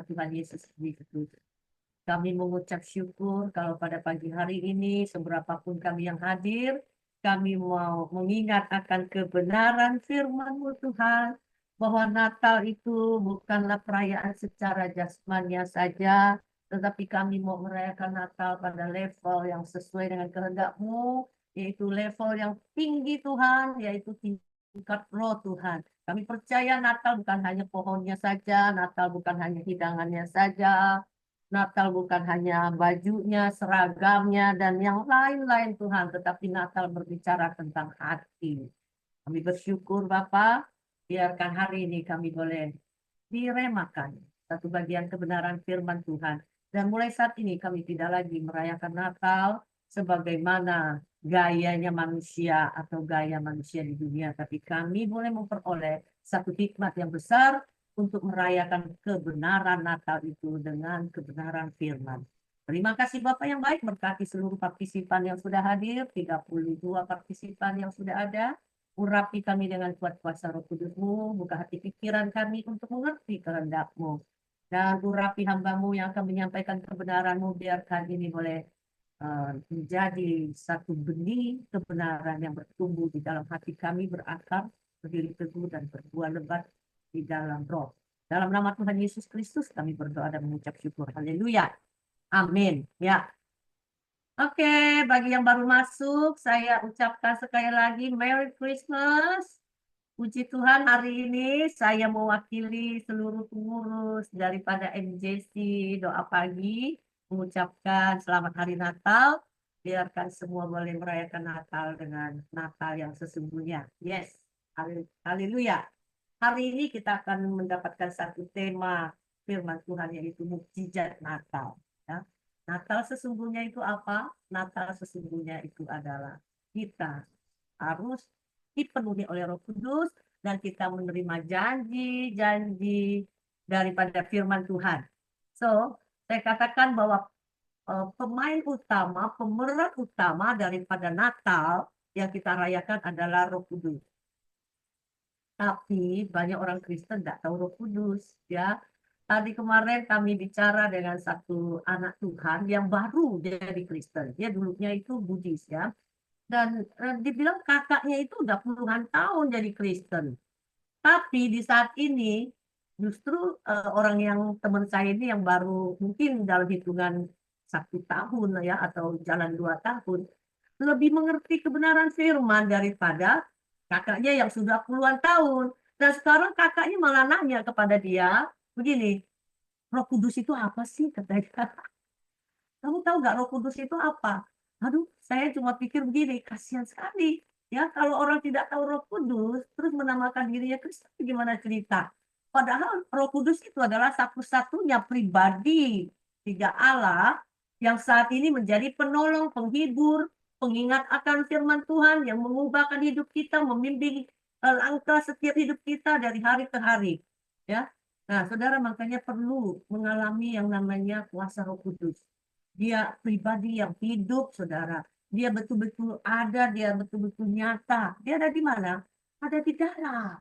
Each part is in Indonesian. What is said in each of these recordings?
Tuhan Yesus Kristus. Kami mengucap syukur kalau pada pagi hari ini, seberapapun kami yang hadir, kami mau mengingat akan kebenaran firman-Mu Tuhan, bahwa Natal itu bukanlah perayaan secara jasmania saja, tetapi kami mau merayakan Natal pada level yang sesuai dengan kehendak-Mu, yaitu level yang tinggi Tuhan, yaitu tingkat roh Tuhan. Kami percaya Natal bukan hanya pohonnya saja, Natal bukan hanya hidangannya saja, Natal bukan hanya bajunya, seragamnya, dan yang lain-lain Tuhan, tetapi Natal berbicara tentang hati. Kami bersyukur Bapak, biarkan hari ini kami boleh diremakan satu bagian kebenaran firman Tuhan. Dan mulai saat ini kami tidak lagi merayakan Natal sebagaimana gayanya manusia atau gaya manusia di dunia, tapi kami boleh memperoleh satu hikmat yang besar untuk merayakan kebenaran Natal itu dengan kebenaran firman. Terima kasih Bapak yang baik, berkati seluruh partisipan yang sudah hadir, 32 partisipan yang sudah ada. Urapi kami dengan kuat kuasa Roh Kudus-Mu, buka hati pikiran kami untuk mengerti kehendak-Mu. Dan urapi hamba-Mu yang akan menyampaikan kebenaran-Mu, biarkan ini boleh menjadi satu benih kebenaran yang bertumbuh di dalam hati kami, berakar, berdiri teguh, dan berbuah lebat di dalam roh. Dalam nama Tuhan Yesus Kristus kami berdoa dan mengucap syukur. Haleluya. Amin. Ya. Oke, bagi yang baru masuk, saya ucapkan sekali lagi Merry Christmas. Puji Tuhan, hari ini saya mewakili seluruh pengurus daripada MJC Doa Pagi mengucapkan Selamat Hari Natal. Biarkan semua boleh merayakan Natal dengan Natal yang sesungguhnya. Yes, haleluya. Hari ini kita akan mendapatkan satu tema firman Tuhan, yaitu mukjizat Natal. Ya. Natal sesungguhnya itu apa? Natal sesungguhnya itu adalah kita harus dipenuhi oleh Roh Kudus dan kita menerima janji-janji daripada firman Tuhan. So, saya katakan bahwa pemain utama, pemeran utama daripada Natal yang kita rayakan adalah Roh Kudus. Tapi banyak orang Kristen tidak tahu Roh Kudus, ya. Tadi kemarin kami bicara dengan satu anak Tuhan yang baru jadi Kristen. Dia dulunya itu Buddhis, ya. Dan dibilang kakaknya itu udah puluhan tahun jadi Kristen. Tapi di saat ini justru orang yang teman saya ini yang baru mungkin dalam hitungan 1 tahun ya atau jalan 2 tahun lebih mengerti kebenaran firman daripada kakaknya yang sudah puluhan tahun. Dan sekarang kakaknya malah nanya kepada dia begini, Roh Kudus itu apa sih katanya? Kamu tahu nggak Roh Kudus itu apa? Aduh, saya cuma pikir begini, kasihan sekali. Ya, kalau orang tidak tahu Roh Kudus, terus menamakan dirinya Kristen, gimana cerita? Padahal Roh Kudus itu adalah satu-satunya pribadi tiga Allah yang saat ini menjadi penolong, penghibur, pengingat akan firman Tuhan yang mengubahkan hidup kita, membimbing langkah setiap hidup kita dari hari ke hari. Ya, nah, saudara makanya perlu mengalami yang namanya kuasa Roh Kudus. Dia pribadi yang hidup, saudara. Dia betul-betul ada, dia betul-betul nyata. Dia ada di mana? Ada di dalam.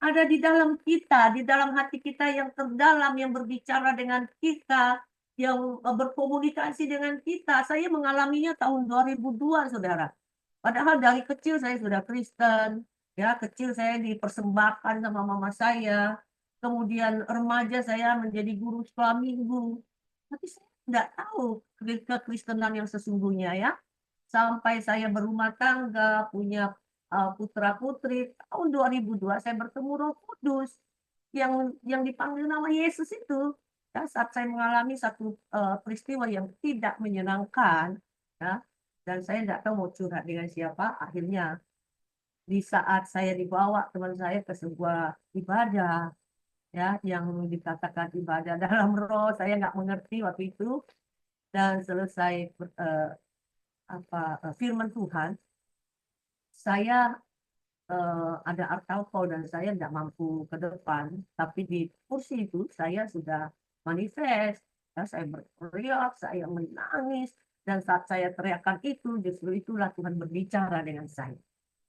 Ada di dalam kita, di dalam hati kita yang terdalam, yang berbicara dengan kita, yang berkomunikasi dengan kita. Saya mengalaminya tahun 2002, saudara. Padahal dari kecil saya sudah Kristen. Ya, kecil saya dipersembahkan sama mama saya. Kemudian remaja saya menjadi guru sekolah minggu. Tapi saya tidak tahu kekristenan yang sesungguhnya ya. Sampai saya berumah tangga, punya putra-putri, tahun 2002 saya bertemu Roh Kudus yang dipanggil nama Yesus itu. Ya, saat saya mengalami satu peristiwa yang tidak menyenangkan, ya, dan saya tidak tahu mau curhat dengan siapa, akhirnya di saat saya dibawa teman saya ke sebuah ibadah, ya, yang dikatakan ibadah dalam roh, saya nggak mengerti waktu itu, dan selesai firman Tuhan, saya ada artaukau dan saya tidak mampu ke depan, tapi di kursi itu saya sudah manifest, ya, saya berteriak, saya menangis, dan saat saya teriakan itu, justru itulah Tuhan berbicara dengan saya.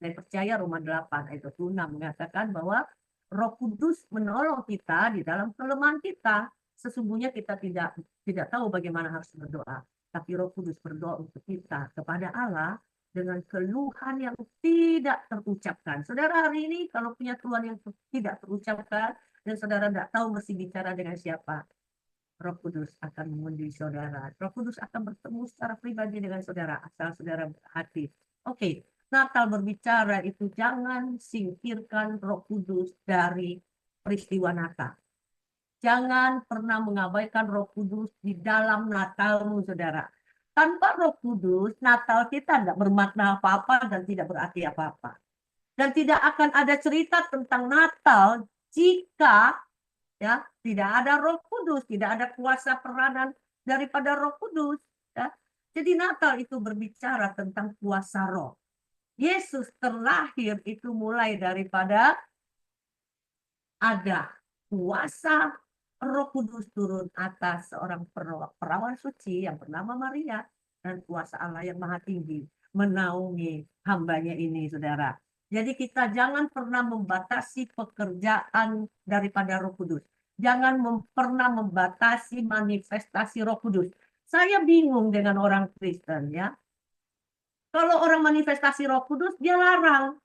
Saya percaya Roma 8 ayat 26 mengatakan bahwa Roh Kudus menolong kita di dalam kelemahan kita. sesungguhnya kita tidak tahu bagaimana harus berdoa, tapi Roh Kudus berdoa untuk kita kepada Allah dengan keluhan yang tidak terucapkan. Saudara hari ini kalau punya keluhan yang tidak terucapkan dan saudara tidak tahu mesti bicara dengan siapa, Roh Kudus akan mengundi saudara. Roh Kudus akan bertemu secara pribadi dengan saudara asal saudara berhati. Oke, Natal berbicara itu jangan singkirkan Roh Kudus dari peristiwa Natal. Jangan pernah mengabaikan Roh Kudus di dalam Natalmu, saudara. Tanpa Roh Kudus, Natal kita tidak bermakna apa-apa dan tidak berarti apa-apa. Dan tidak akan ada cerita tentang Natal jika ya tidak ada Roh Kudus, tidak ada kuasa peranan daripada Roh Kudus. Ya. Jadi Natal itu berbicara tentang kuasa Roh. Yesus terlahir itu mulai daripada ada kuasa Roh Kudus turun atas seorang perawan suci yang bernama Maria, dan kuasa Allah yang maha tinggi menaungi hambanya ini, saudara. Jadi kita jangan pernah membatasi pekerjaan daripada Roh Kudus. Jangan pernah membatasi manifestasi Roh Kudus. Saya bingung dengan orang Kristen, ya. Kalau orang manifestasi Roh Kudus, dia larang.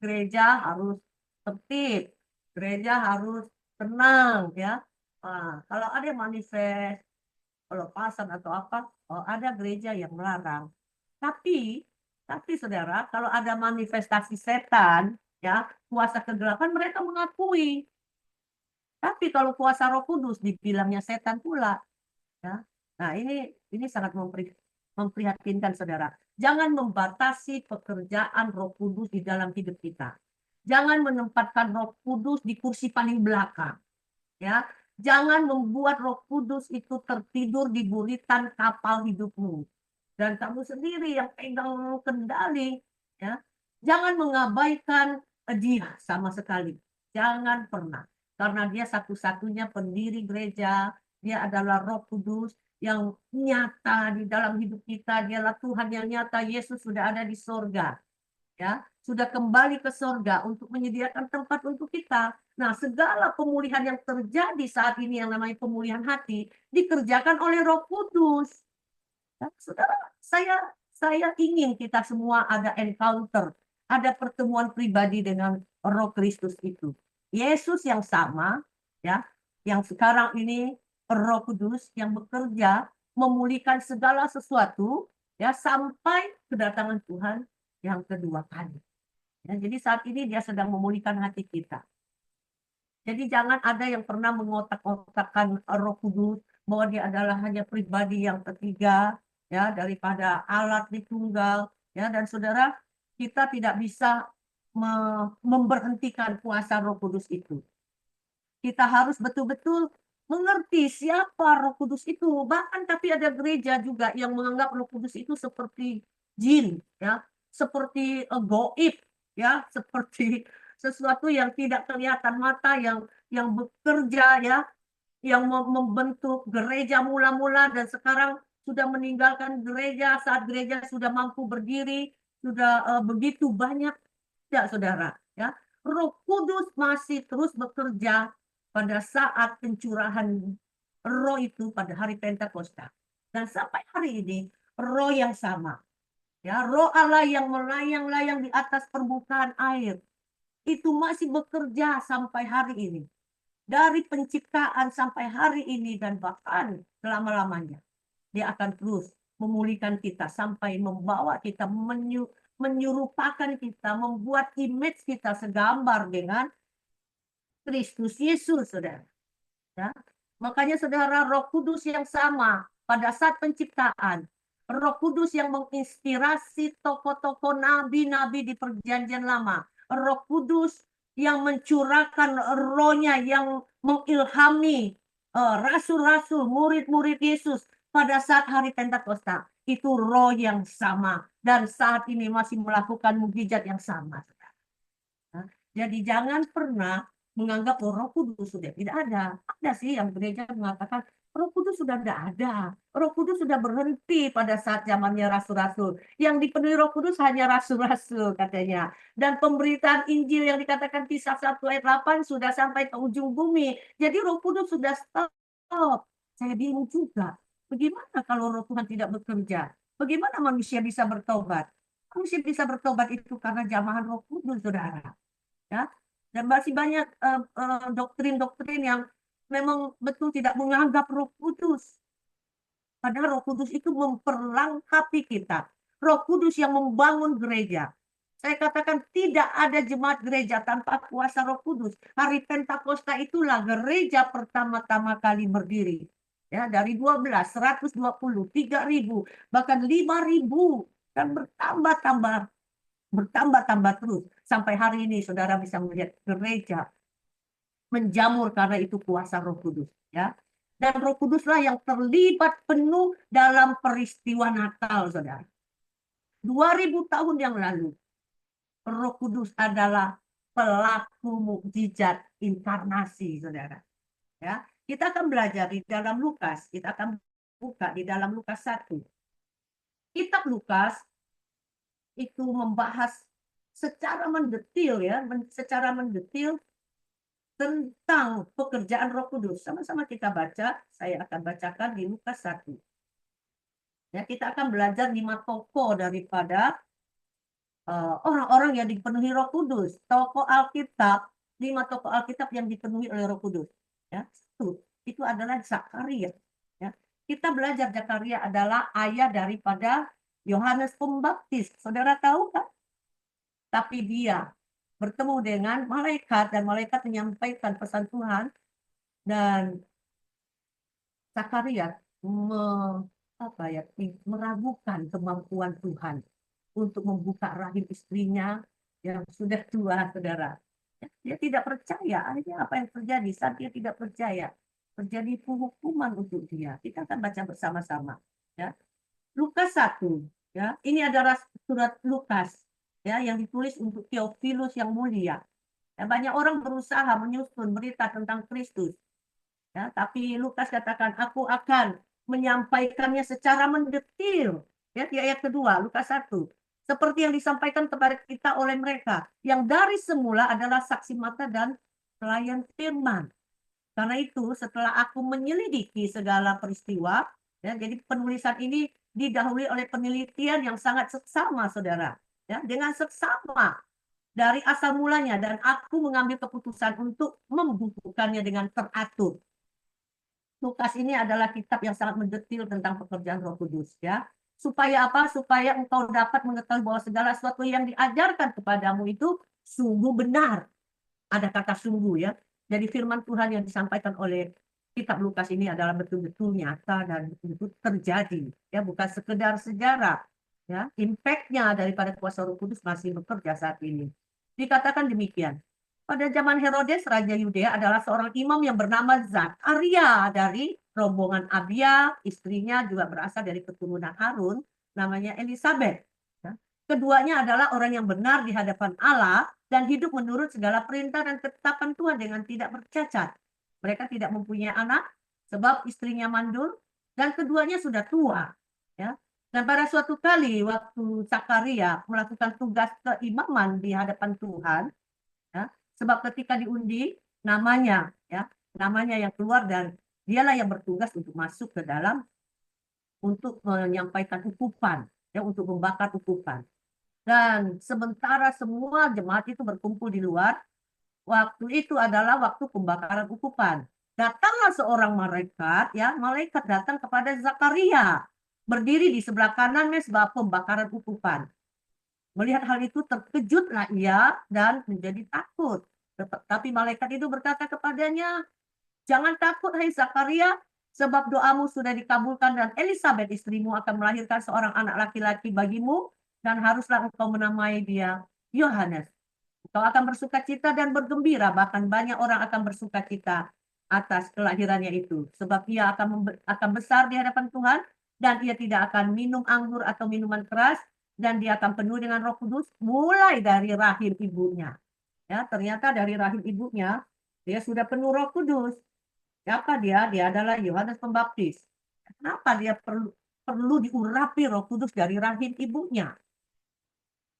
Gereja harus tertib, gereja harus tenang, ya. Nah, kalau ada manifest pelepasan atau apa, ada gereja yang melarang. Tapi saudara, kalau ada manifestasi setan, ya, kuasa kegelapan, mereka mengakui. Tapi kalau kuasa Roh Kudus dibilangnya setan pula, ya. Nah, ini sangat memprihatinkan, saudara. Jangan membatasi pekerjaan Roh Kudus di dalam hidup kita. Jangan menempatkan Roh Kudus di kursi paling belakang. Ya, jangan membuat Roh Kudus itu tertidur di buritan kapal hidupmu. Dan kamu sendiri yang pegang kendali, ya. Jangan mengabaikan dia sama sekali. Jangan pernah. Karena dia satu-satunya pendiri gereja, dia adalah Roh Kudus yang nyata di dalam hidup kita. Dialah Tuhan yang nyata. Yesus sudah ada di sorga, ya, sudah kembali ke sorga untuk menyediakan tempat untuk kita. Nah, segala pemulihan yang terjadi saat ini yang namanya pemulihan hati dikerjakan oleh Roh Kudus. Ya, saudara, saya ingin kita semua ada encounter, ada pertemuan pribadi dengan Roh Kristus itu. Yesus yang sama, ya, yang sekarang ini Roh Kudus yang bekerja memulihkan segala sesuatu, ya, sampai kedatangan Tuhan yang kedua kali. Ya, jadi saat ini dia sedang memulihkan hati kita. Jadi jangan ada yang pernah mengotak-otakkan Roh Kudus bahwa dia adalah hanya pribadi yang ketiga, ya, daripada alat ditunggal, ya. Dan saudara, kita tidak bisa memberhentikan kuasa Roh Kudus itu. Kita harus betul-betul mengerti siapa Roh Kudus itu. Bahkan tapi ada gereja juga yang menganggap Roh Kudus itu seperti jin, ya, seperti goib, ya, seperti sesuatu yang tidak kelihatan mata, yang bekerja, ya, yang membentuk gereja mula-mula dan sekarang sudah meninggalkan gereja saat gereja sudah mampu berdiri, sudah begitu banyak, ya, saudara, ya. Roh Kudus masih terus bekerja pada saat pencurahan Roh itu pada hari Pentakosta. Dan sampai hari ini Roh yang sama, ya, Roh Allah yang melayang-layang di atas permukaan air itu masih bekerja sampai hari ini. Dari penciptaan sampai hari ini dan bahkan selama-lamanya. Dia akan terus memulihkan kita sampai membawa kita, menyerupakan kita, membuat image kita segambar dengan Kristus Yesus, saudara. Ya. Makanya saudara, Roh Kudus yang sama pada saat penciptaan, Roh Kudus yang menginspirasi tokoh-tokoh nabi-nabi di perjanjian lama, Roh Kudus yang mencurahkan rohnya, yang mengilhami rasul-rasul, murid-murid Yesus pada saat hari Pentakosta, itu roh yang sama dan saat ini masih melakukan mukjizat yang sama. Jadi jangan pernah menganggap Roh Kudus sudah tidak ada. Ada sih yang gereja mengatakan Roh Kudus sudah tidak ada. Roh Kudus sudah berhenti pada saat zamannya rasul-rasul. Yang dipenuhi Roh Kudus hanya rasul-rasul katanya. Dan pemberitaan Injil yang dikatakan Kisah 1 ayat 8 sudah sampai ke ujung bumi. Jadi Roh Kudus sudah stop. Saya bingung juga. Bagaimana kalau Roh Tuhan tidak bekerja? Bagaimana manusia bisa bertobat? Manusia bisa bertobat itu karena jamahan Roh Kudus, saudara. Ya, dan masih banyak doktrin-doktrin yang memang betul tidak menganggap Roh Kudus. Padahal Roh Kudus itu memperlengkapi kita. Roh Kudus yang membangun gereja. Saya katakan tidak ada jemaat gereja tanpa kuasa Roh Kudus. Hari Pentakosta itulah gereja pertama-tama kali berdiri. Ya, dari 12, 120, 3.000, bahkan 5.000 dan bertambah terus sampai hari ini saudara bisa melihat gereja menjamur karena itu kuasa Roh Kudus, ya. Dan Roh Kuduslah yang terlibat penuh dalam peristiwa Natal, saudara. 2000 tahun yang lalu, Roh Kudus adalah pelaku mukjizat inkarnasi, saudara. Ya, kita akan belajar di dalam Lukas. Kita akan buka di dalam Lukas 1. Kitab Lukas itu membahas secara mendetil, ya, secara mendetil tentang pekerjaan Roh Kudus. Sama-sama kita baca. Saya akan bacakan di Lukas 1. Ya, kita akan belajar 5 tokoh daripada orang-orang yang dipenuhi Roh Kudus. Tokoh Alkitab, 5 tokoh Alkitab yang dipenuhi oleh Roh Kudus. Ya, itu adalah Zakaria. Ya, kita belajar Zakaria adalah ayah daripada Yohanes Pembaptis. Saudara tahu kan? Tapi dia bertemu dengan malaikat dan malaikat menyampaikan pesan Tuhan, dan Zakaria meragukan kemampuan Tuhan untuk membuka rahim istrinya yang sudah tua, saudara. Dia tidak percaya. Akhirnya apa yang terjadi saat dia tidak percaya? Terjadi hukuman untuk dia. Kita akan baca bersama-sama. Ya. Lukas 1. Ya. Ini adalah surat Lukas, ya, yang ditulis untuk Theophilus yang mulia. Ya, banyak orang berusaha menyusun berita tentang Kristus. Ya, tapi Lukas katakan, aku akan menyampaikannya secara mendetil. Ya, di ayat kedua, Lukas 1. Seperti yang disampaikan kepada kita oleh mereka, yang dari semula adalah saksi mata dan pelayan firman. Karena itu, setelah aku menyelidiki segala peristiwa, ya, jadi penulisan ini didahului oleh penelitian yang sangat seksama, saudara. Ya, dengan seksama dari asal mulanya, dan aku mengambil keputusan untuk membukukannya dengan teratur. Lukas ini adalah kitab yang sangat mendetil tentang pekerjaan Roh Kudus, ya. Supaya apa? Supaya engkau dapat mengetahui bahwa segala sesuatu yang diajarkan kepadamu itu sungguh benar. Ada kata sungguh, ya. Jadi firman Tuhan yang disampaikan oleh kitab Lukas ini adalah betul-betul nyata dan betul-betul terjadi, ya, bukan sekedar sejarah, ya. Impact-nya daripada kuasa Roh Kudus masih bekerja saat ini. Dikatakan demikian. Pada zaman Herodes, Raja Yudea adalah seorang imam yang bernama Zakaria dari rombongan Abia. Istrinya juga berasal dari keturunan Harun, namanya Elizabeth. Keduanya adalah orang yang benar di hadapan Allah dan hidup menurut segala perintah dan ketetapan Tuhan dengan tidak bercacat. Mereka tidak mempunyai anak sebab istrinya mandul dan keduanya sudah tua. Ya. Dan pada suatu kali waktu Zakaria melakukan tugas keimaman di hadapan Tuhan, ya, sebab ketika diundi namanya, ya, namanya yang keluar dan dialah yang bertugas untuk masuk ke dalam untuk menyampaikan ukupan, ya, untuk membakar ukupan. Dan sementara semua jemaat itu berkumpul di luar, waktu itu adalah waktu pembakaran ukupan. Datanglah seorang malaikat, ya, malaikat datang kepada Zakaria, berdiri di sebelah kanan mesbah pembakaran ukupan. Melihat hal itu terkejutlah ia dan menjadi takut. Tapi malaikat itu berkata kepadanya, jangan takut hai Zakaria, sebab doamu sudah dikabulkan dan Elizabeth istrimu akan melahirkan seorang anak laki-laki bagimu dan haruslah engkau menamai dia Yohanes. Engkau akan bersukacita dan bergembira, bahkan banyak orang akan bersukacita atas kelahirannya itu, sebab ia akan besar di hadapan Tuhan dan ia tidak akan minum anggur atau minuman keras, dan dia akan penuh dengan Roh Kudus mulai dari rahim ibunya. Ya, ternyata dari rahim ibunya dia sudah penuh Roh Kudus. Siapa dia? Dia adalah Yohanes Pembaptis. Kenapa dia perlu diurapi Roh Kudus dari rahim ibunya?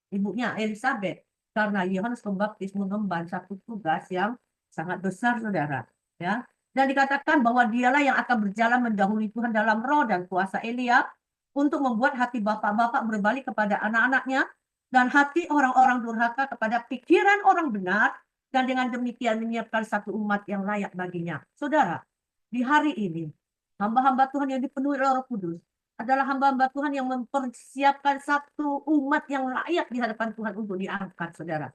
Ibunya Elizabeth. Karena Yohanes Pembaptis mengemban satu tugas yang sangat besar, saudara. Ya, dan dikatakan bahwa dialah yang akan berjalan mendahului Tuhan dalam roh dan kuasa Elia untuk membuat hati bapak-bapak berbalik kepada anak-anaknya dan hati orang-orang durhaka kepada pikiran orang benar, dan dengan demikian menyiapkan satu umat yang layak baginya. Saudara, di hari ini hamba-hamba Tuhan yang dipenuhi oleh Roh Kudus adalah hamba-hamba Tuhan yang mempersiapkan satu umat yang layak di hadapan Tuhan untuk diangkat, saudara.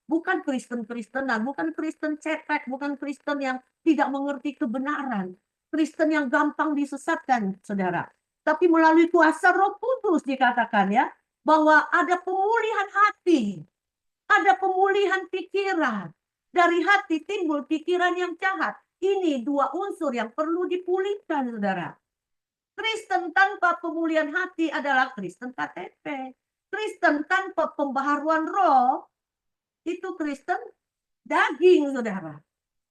Bukan Kristen-Kristenan, bukan Kristen cetek, bukan Kristen yang tidak mengerti kebenaran, Kristen yang gampang disesatkan, saudara. Tapi melalui kuasa Roh Kudus dikatakan ya, bahwa ada pemulihan hati, ada pemulihan pikiran. Dari hati timbul pikiran yang jahat. Ini dua unsur yang perlu dipulihkan, saudara. Kristen tanpa pemulihan hati adalah Kristen KTP. Kristen tanpa pembaharuan roh itu Kristen daging, saudara.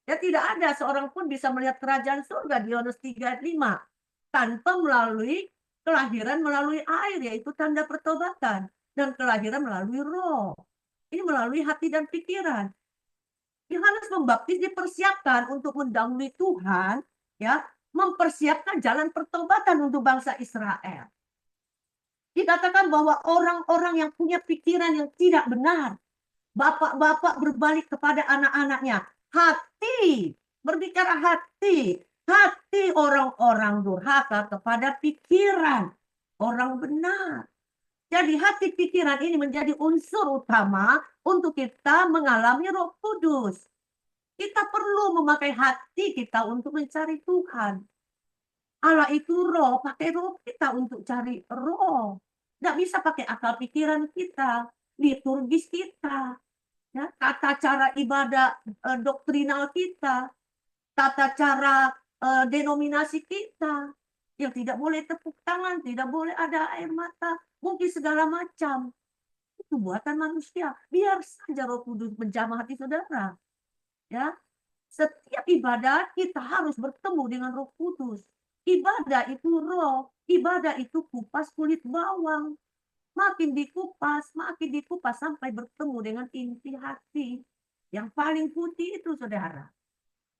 Ya, tidak ada seorang pun bisa melihat kerajaan surga di Yohanes 3:5 tanpa melalui kelahiran melalui air, yaitu tanda pertobatan, dan kelahiran melalui roh. Ini melalui hati dan pikiran. Yohanes Pembaptis dipersiapkan untuk mendahului Tuhan, ya, mempersiapkan jalan pertobatan untuk bangsa Israel. Dikatakan bahwa orang-orang yang punya pikiran yang tidak benar, bapak-bapak berbalik kepada anak-anaknya. Hati, berbicara hati. Hati orang-orang durhaka kepada pikiran orang benar. Jadi hati pikiran ini menjadi unsur utama untuk kita mengalami Roh Kudus. Kita perlu memakai hati kita untuk mencari Tuhan. Allah itu roh, pakai roh kita untuk cari roh. Nggak bisa pakai akal pikiran kita, liturgis kita, ya, tata cara ibadah doktrinal kita, tata cara denominasi kita, yang tidak boleh tepuk tangan, tidak boleh ada air mata, mungkin segala macam. Itu buatan manusia. Biar saja Roh Kudus menjamah hati saudara. Ya, setiap ibadah kita harus bertemu dengan Roh Kudus. Ibadah itu roh, ibadah itu kupas kulit bawang. Makin dikupas sampai bertemu dengan inti hati yang paling putih itu, saudara.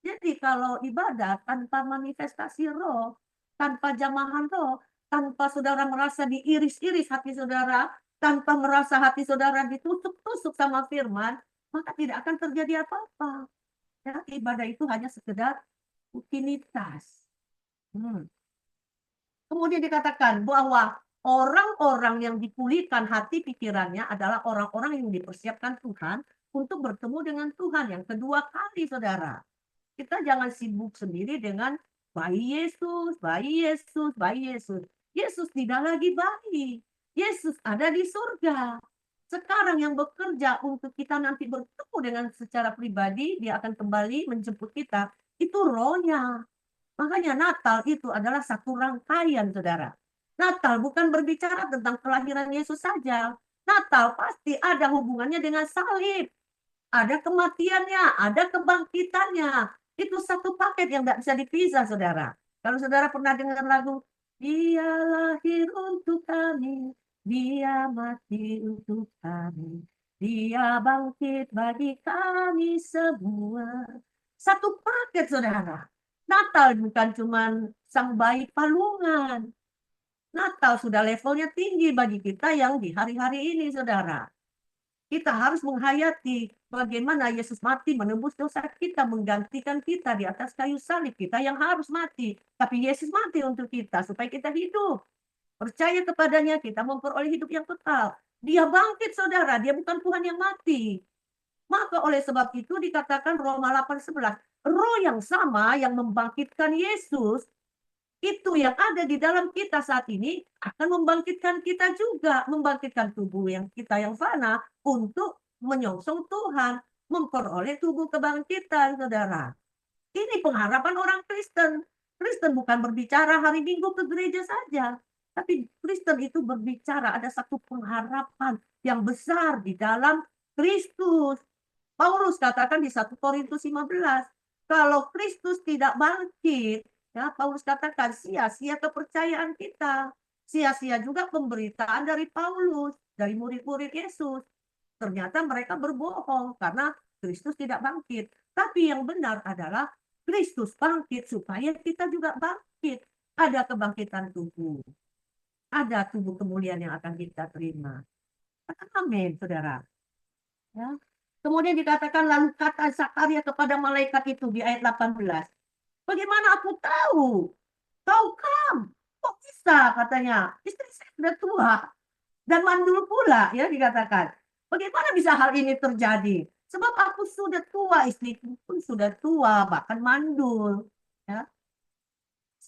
Jadi kalau ibadah tanpa manifestasi roh, tanpa jamahan roh, tanpa saudara merasa diiris-iris hati saudara, tanpa merasa hati saudara ditusuk-tusuk sama firman, maka tidak akan terjadi apa-apa. Ya, ibadah itu hanya sekedar rutinitas. Kemudian dikatakan bahwa orang-orang yang dipulihkan hati pikirannya adalah orang-orang yang dipersiapkan Tuhan untuk bertemu dengan Tuhan yang kedua kali, saudara. Kita jangan sibuk sendiri dengan bayi Yesus, bayi Yesus, bayi Yesus. Yesus tidak lagi bayi. Yesus ada di surga. Sekarang yang bekerja untuk kita nanti bertemu dengan secara pribadi, dia akan kembali menjemput kita. Itu rohnya. Makanya Natal itu adalah satu rangkaian, saudara. Natal bukan berbicara tentang kelahiran Yesus saja. Natal pasti ada hubungannya dengan salib. Ada kematiannya, ada kebangkitannya. Itu satu paket yang tidak bisa dipisah, saudara. Kalau saudara pernah dengar lagu, Dia lahir untuk kami, Dia mati untuk kami, Dia bangkit bagi kami semua. Satu paket, saudara. Natal bukan cuma sang bayi palungan. Natal sudah levelnya tinggi bagi kita yang di hari-hari ini, saudara. Kita harus menghayati bagaimana Yesus mati menembus dosa kita, menggantikan kita di atas kayu salib, kita yang harus mati. Tapi Yesus mati untuk kita, supaya kita hidup. Percaya kepadanya, kita memperoleh hidup yang kekal. Dia bangkit, saudara. Dia bukan Tuhan yang mati. Maka oleh sebab itu dikatakan Roma 8:11, roh yang sama yang membangkitkan Yesus, itu yang ada di dalam kita saat ini akan membangkitkan kita juga, membangkitkan tubuh yang kita yang fana untuk menyongsong Tuhan, memperoleh tubuh kebangkitan, saudara. Ini pengharapan orang Kristen. Kristen bukan berbicara hari Minggu ke gereja saja, tapi Kristen itu berbicara ada satu pengharapan yang besar di dalam Kristus. Paulus katakan di 1 Korintus 15, Kalau Kristus tidak bangkit, ya Paulus katakan sia-sia kepercayaan kita. Sia-sia juga pemberitaan dari Paulus, dari murid-murid Yesus. Ternyata mereka berbohong karena Kristus tidak bangkit. Tapi yang benar adalah Kristus bangkit supaya kita juga bangkit. Ada kebangkitan tubuh. Ada tubuh kemuliaan yang akan kita terima. Amin, saudara. Ya. Kemudian dikatakan lalu kata Zakaria kepada malaikat itu di ayat 18. Bagaimana aku tahu? Kau kam? Kok bisa katanya? Istri saya sudah tua dan mandul pula ya dikatakan. Bagaimana bisa hal ini terjadi? Sebab aku sudah tua, istriku pun sudah tua, bahkan mandul. Ya.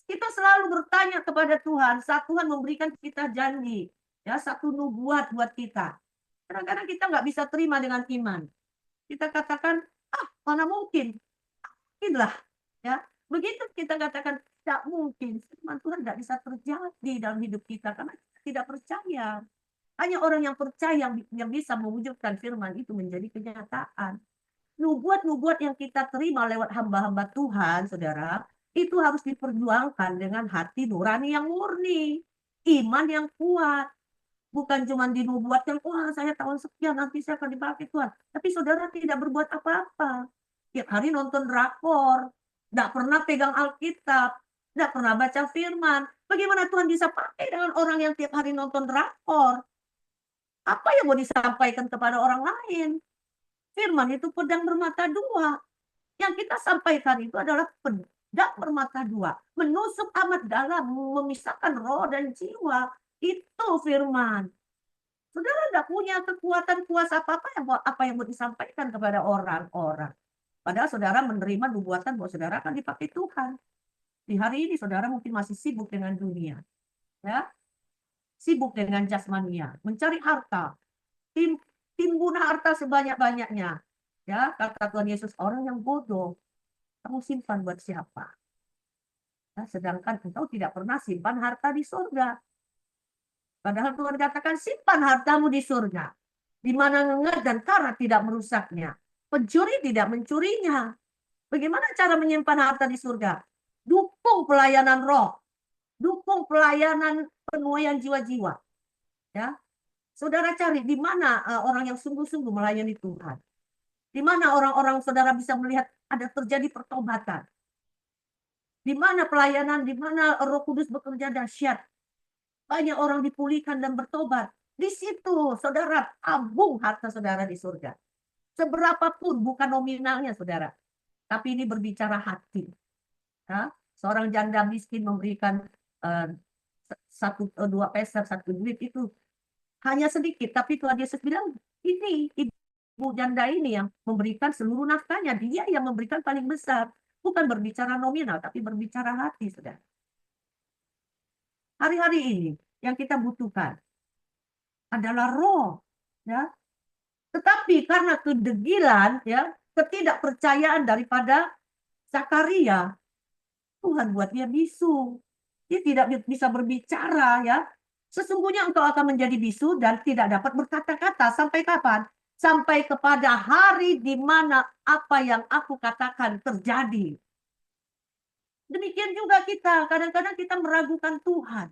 Kita selalu bertanya kepada Tuhan saat Tuhan memberikan kita janji, ya satu nubuat buat kita. Kadang-kadang kita nggak bisa terima dengan iman. Kita katakan, mana mungkin? Mungkinlah. Ya. Begitu kita katakan, tidak mungkin. Firman Tuhan tidak bisa terjadi dalam hidup kita karena kita tidak percaya. Hanya orang yang percaya yang bisa mewujudkan firman itu menjadi kenyataan. Nubuat-nubuat yang kita terima lewat hamba-hamba Tuhan, saudara, itu harus diperjuangkan dengan hati nurani yang murni. Iman yang kuat. Bukan cuma dinubuatkan, wah saya tahun sekian nanti saya akan dipakai Tuhan. Tapi saudara tidak berbuat apa-apa. Tiap hari nonton drakor. Tidak pernah pegang Alkitab. Tidak pernah baca firman. Bagaimana Tuhan bisa pakai dengan orang yang tiap hari nonton drakor? Apa yang mau disampaikan kepada orang lain? Firman itu pedang bermata dua. Yang kita sampaikan itu adalah pedang bermata dua. Menusuk amat dalam, memisahkan roh dan jiwa. Itu firman. Saudara tidak punya kekuatan kuasa apa yang mau disampaikan kepada orang-orang. Padahal saudara menerima nubuatan bahwa saudara akan dipakai Tuhan. Di hari ini saudara mungkin masih sibuk dengan dunia. Ya, sibuk dengan jasmania, mencari harta, timbun harta sebanyak-banyaknya. Ya, kata Tuhan Yesus, orang yang bodoh, kamu simpan buat siapa? Ya, sedangkan engkau tidak pernah simpan harta di surga. Padahal Tuhan katakan simpan hartamu di surga, di mana ngengat dan karat tidak merusaknya, pencuri tidak mencurinya. Bagaimana cara menyimpan harta di surga? Dukung pelayanan roh, dukung pelayanan penuaian jiwa-jiwa. Ya, saudara cari di mana orang yang sungguh-sungguh melayani Tuhan. Di mana orang-orang saudara bisa melihat ada terjadi pertobatan. Di mana pelayanan, di mana Roh Kudus bekerja dahsyat. Banyak orang dipulihkan dan bertobat. Di situ saudara tabung harta saudara di surga. Seberapapun bukan nominalnya saudara. Tapi ini berbicara hati. Ya? Seorang janda miskin memberikan dua peser, satu duit itu hanya sedikit. Tapi Tuhan Yesus bilang, ini ibu janda ini yang memberikan seluruh nafkahnya. Dia yang memberikan paling besar. Bukan berbicara nominal, tapi berbicara hati, saudara. Hari-hari ini yang kita butuhkan adalah roh. Ya. Tetapi karena kedegilan, ya, ketidakpercayaan daripada Zakaria, Tuhan buat dia bisu. Dia tidak bisa berbicara, ya. Sesungguhnya engkau akan menjadi bisu dan tidak dapat berkata-kata. Sampai kapan? Sampai kepada hari di mana apa yang aku katakan terjadi. Demikian juga kita. Kadang-kadang kita meragukan Tuhan.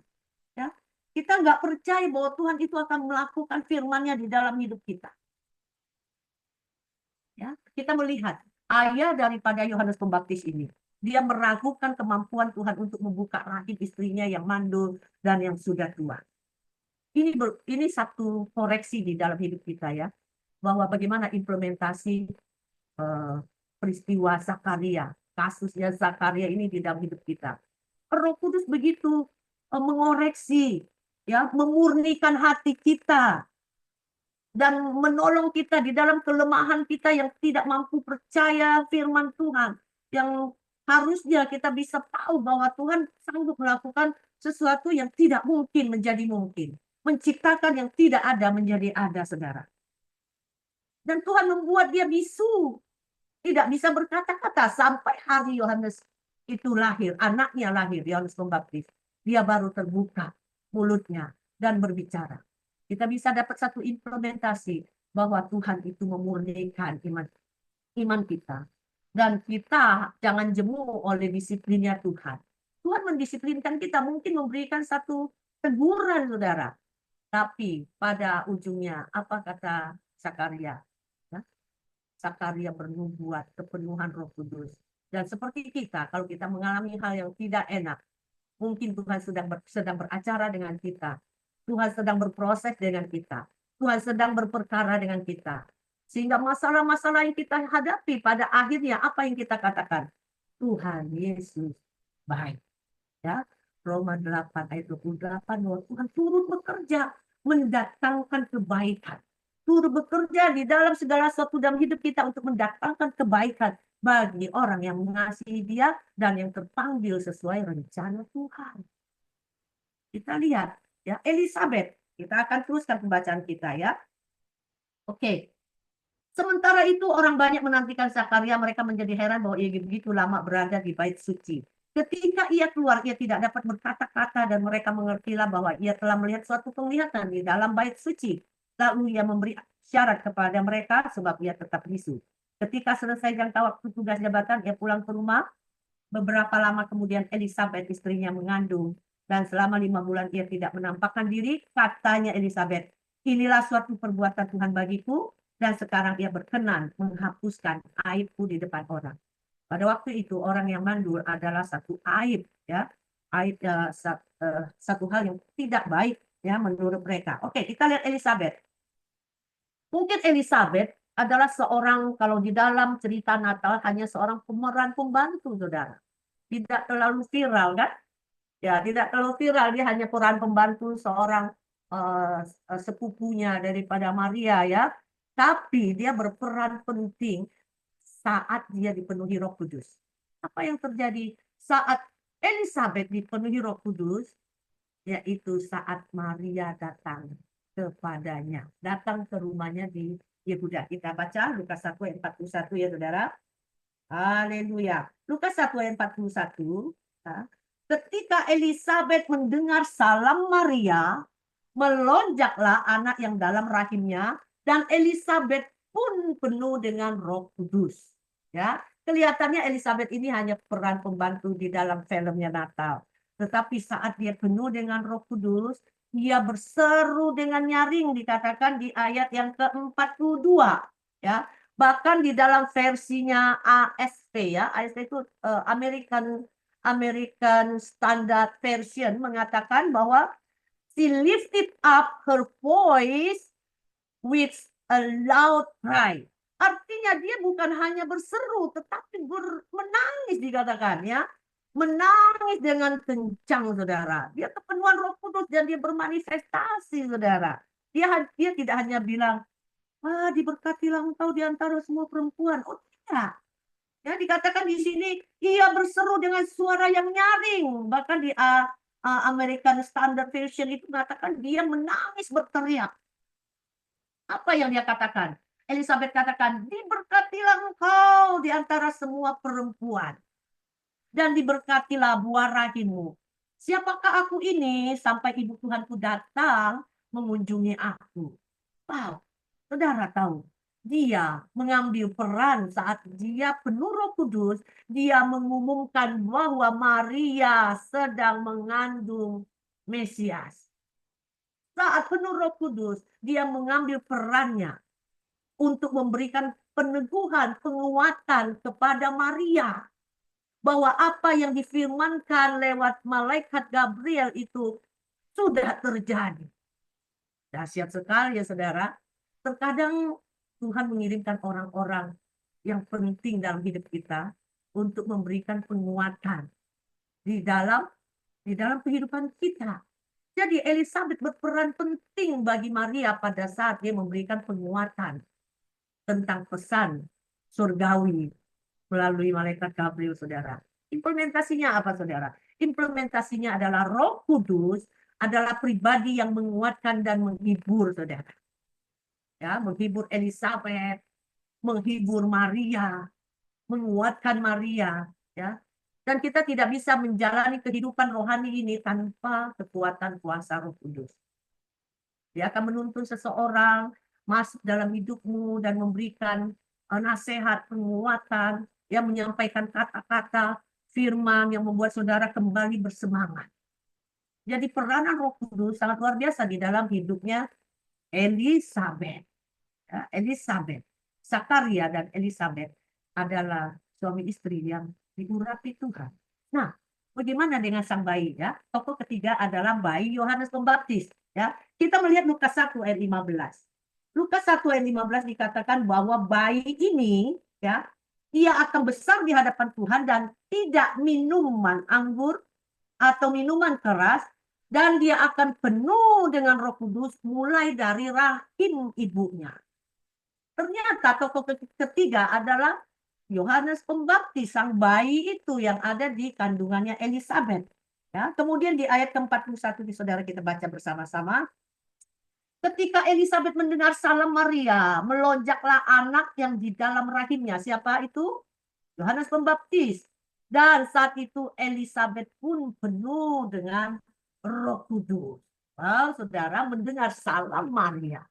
Ya. Kita nggak percaya bahwa Tuhan itu akan melakukan firman-Nya di dalam hidup kita. Ya. Kita melihat ayah daripada Yohanes Pembaptis ini. Dia meragukan kemampuan Tuhan untuk membuka rahim istrinya yang mandul dan yang sudah tua. Ini satu koreksi di dalam hidup kita ya. Bahwa bagaimana implementasi peristiwa Zakaria. Kasusnya Zakaria ini di dalam hidup kita. Roh Kudus begitu mengoreksi, ya, memurnikan hati kita dan menolong kita di dalam kelemahan kita yang tidak mampu percaya firman Tuhan, yang harusnya kita bisa tahu bahwa Tuhan sanggup melakukan sesuatu yang tidak mungkin menjadi mungkin, menciptakan yang tidak ada menjadi ada, saudara. Dan Tuhan membuat dia bisu, tidak bisa berkata-kata sampai hari Yohanes itu lahir, anaknya lahir, Yohanes Pembaptis. Dia baru terbuka mulutnya dan berbicara. Kita bisa dapat satu implementasi bahwa Tuhan itu memurnikan iman kita. Dan kita jangan jemu oleh disiplinnya Tuhan. Tuhan mendisiplinkan kita, mungkin memberikan satu teguran, saudara. Tapi pada ujungnya, apa kata Zakaria? Ya, Zakaria bernubuat kepenuhan Roh Kudus. Dan seperti kita, kalau kita mengalami hal yang tidak enak, mungkin Tuhan sedang beracara dengan kita. Tuhan sedang berproses dengan kita. Tuhan sedang berperkara dengan kita. Sehingga masalah-masalah yang kita hadapi pada akhirnya apa yang kita katakan? Tuhan Yesus baik. Ya, Roma 8 ayat 28 bahwa Tuhan turut bekerja mendatangkan kebaikan. Turut bekerja di dalam segala sesuatu dalam hidup kita untuk mendatangkan kebaikan bagi orang yang mengasihi Dia dan yang terpanggil sesuai rencana Tuhan. Kita lihat ya, Elizabeth. Kita akan teruskan pembacaan kita ya. Oke. Sementara itu orang banyak menantikan Zakaria, mereka menjadi heran bahwa ia begitu lama berada di bait suci. Ketika ia keluar, ia tidak dapat berkata-kata dan mereka mengertilah bahwa ia telah melihat suatu penglihatan di dalam bait suci. Lalu ia memberi syarat kepada mereka sebab ia tetap bisu. Ketika selesai jangka waktu tugas jabatan, ia pulang ke rumah. Beberapa lama kemudian Elizabeth istrinya mengandung dan selama 5 bulan ia tidak menampakkan diri. Katanya Elizabeth, inilah suatu perbuatan Tuhan bagiku dan sekarang ia berkenan menghapuskan aibku di depan orang. Pada waktu itu orang yang mandul adalah satu aib, ya, aib satu hal yang tidak baik, ya, menurut mereka. Oke, kita lihat Elizabeth. Mungkin Elizabeth adalah seorang, kalau di dalam cerita Natal hanya seorang pemeran pembantu, saudara. Tidak terlalu viral, kan? Ya, tidak terlalu viral. Dia hanya peran pembantu seorang sepupunya daripada Maria, ya. Tapi dia berperan penting saat dia dipenuhi Roh Kudus. Apa yang terjadi saat Elizabeth dipenuhi Roh Kudus? Yaitu saat Maria datang kepadanya, datang ke rumahnya di Yehuda. Kita baca Lukas 1 ayat 41 ya, saudara. Haleluya. Lukas 1 ayat 41. Ya. Ketika Elizabeth mendengar salam Maria, melonjaklah anak yang dalam rahimnya, dan Elizabeth pun penuh dengan Roh Kudus. Ya, kelihatannya Elizabeth ini hanya peran pembantu di dalam filmnya Natal. Tetapi saat dia penuh dengan Roh Kudus, dia berseru dengan nyaring, dikatakan di ayat yang ke-42. Ya, bahkan di dalam versinya ASV, ya, ASV itu American Standard Version, mengatakan bahwa she lifted up her voice with a loud cry. Artinya dia bukan hanya berseru, tetapi menangis, dikatakan, ya. Menangis dengan kencang, saudara. Dia kepenuhan Roh Kudus dan dia bermanifestasi, saudara. Dia tidak hanya bilang, diberkatilah engkau di antara semua perempuan. Oh, tidak. Ya, dikatakan di sini ia berseru dengan suara yang nyaring. Bahkan di American Standard Version itu mengatakan dia menangis berteriak. Apa yang dia katakan? Elizabeth katakan, diberkatilah engkau di antara semua perempuan. Dan diberkatilah buah rahimmu. Siapakah aku ini sampai ibu Tuhanku datang mengunjungi aku? Wow, saudara tahu, dia mengambil peran saat dia penuh Roh Kudus, dia mengumumkan bahwa Maria sedang mengandung Mesias. Saat penuh Roh Kudus, dia mengambil perannya untuk memberikan peneguhan, penguatan kepada Maria. Bahwa apa yang difirmankan lewat malaikat Gabriel itu sudah terjadi. Dahsyat sekali ya, saudara. Terkadang Tuhan mengirimkan orang-orang yang penting dalam hidup kita untuk memberikan penguatan di dalam kehidupan kita. Jadi Elizabeth berperan penting bagi Maria pada saat dia memberikan penguatan tentang pesan surgawi melalui malaikat Gabriel, saudara. Implementasinya apa, saudara? Implementasinya adalah Roh Kudus adalah pribadi yang menguatkan dan menghibur, saudara. Ya, menghibur Elizabeth, menghibur Maria, menguatkan Maria, ya. Dan kita tidak bisa menjalani kehidupan rohani ini tanpa kekuatan kuasa Roh Kudus. Dia akan menuntun seseorang masuk dalam hidupmu dan memberikan nasihat, penguatan, yang menyampaikan kata-kata firman yang membuat saudara kembali bersemangat. Jadi peranan Roh Kudus sangat luar biasa di dalam hidupnya Elizabeth. Ya, Elizabeth, Zakaria dan Elizabeth adalah suami istri yang diurapi Tuhan. Nah, bagaimana dengan sang bayi ya? Tokoh ketiga adalah bayi Yohanes Pembaptis. Ya, kita melihat Lukas 1 ayat 15. Lukas 1 ayat 15 dikatakan bahwa bayi ini ya, ia akan besar di hadapan Tuhan dan tidak minuman anggur atau minuman keras, dan dia akan penuh dengan Roh Kudus mulai dari rahim ibunya. Ternyata tokoh ketiga adalah Yohanes Pembaptis, sang bayi itu yang ada di kandungannya Elizabeth. Ya, kemudian di ayat ke-41 di saudara kita baca bersama-sama. Ketika Elizabeth mendengar salam Maria, melonjaklah anak yang di dalam rahimnya. Siapa itu? Yohanes Pembaptis. Dan saat itu Elizabeth pun penuh dengan Roh Kudus. Wow, saudara mendengar salam Maria,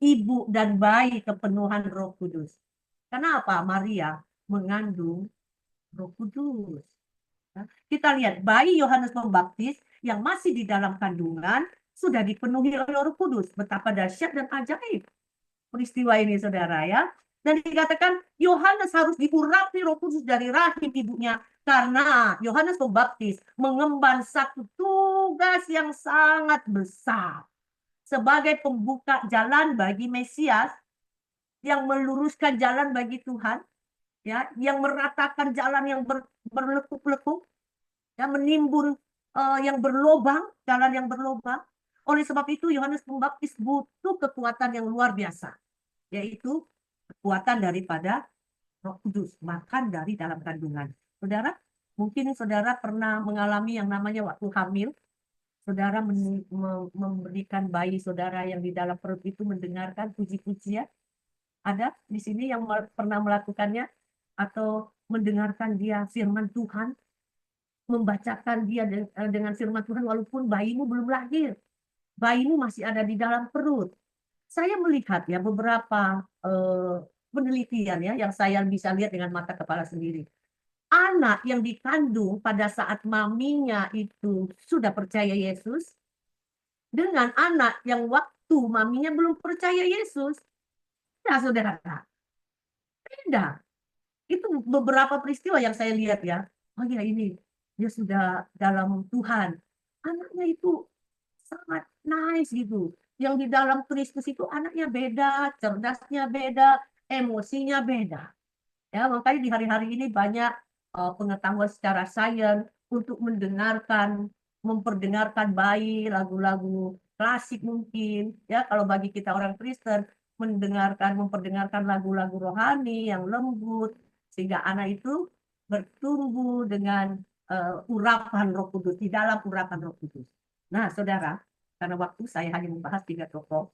ibu dan bayi kepenuhan Roh Kudus. Kenapa Maria mengandung Roh Kudus? Kita lihat bayi Yohanes Pembaptis yang masih di dalam kandungan sudah dipenuhi oleh Roh Kudus. Betapa dahsyat dan ajaib peristiwa ini, saudara ya. Dan dikatakan Yohanes harus diurapi Roh Kudus dari rahim ibunya karena Yohanes Pembaptis mengemban satu tugas yang sangat besar sebagai pembuka jalan bagi Mesias, yang meluruskan jalan bagi Tuhan, ya, yang meratakan jalan yang berlekuk-lekuk, ya, menimbun yang berlobang, jalan yang berlobang. Oleh sebab itu Yohanes Pembaptis butuh kekuatan yang luar biasa, yaitu kekuatan daripada Roh Kudus, makan dari dalam kandungan. Saudara, mungkin saudara pernah mengalami yang namanya waktu hamil, saudara memberikan bayi saudara yang di dalam perut itu mendengarkan puji-pujian. Ada di sini yang pernah melakukannya atau mendengarkan dia firman Tuhan, membacakan dia dengan firman Tuhan walaupun bayimu belum lahir, bayimu masih ada di dalam perut. Saya melihat ya beberapa penelitian ya yang saya bisa lihat dengan mata kepala sendiri. Anak yang dikandung pada saat maminya itu sudah percaya Yesus dengan anak yang waktu maminya belum percaya Yesus, ya saudara, beda. Itu beberapa peristiwa yang saya lihat ya. Oh ya, ini dia sudah dalam Tuhan. Anaknya itu sangat nice gitu. Yang di dalam Kristus itu anaknya beda, cerdasnya beda, emosinya beda. Ya, makanya di hari-hari ini banyak pengetahuan secara sains untuk mendengarkan, memperdengarkan bayi lagu-lagu klasik mungkin. Ya, kalau bagi kita orang Kristen memperdengarkan lagu-lagu rohani yang lembut sehingga anak itu bertumbuh dengan urapan Roh Kudus, di dalam urapan Roh Kudus. Nah, saudara, karena waktu saya hanya membahas 3 tokoh.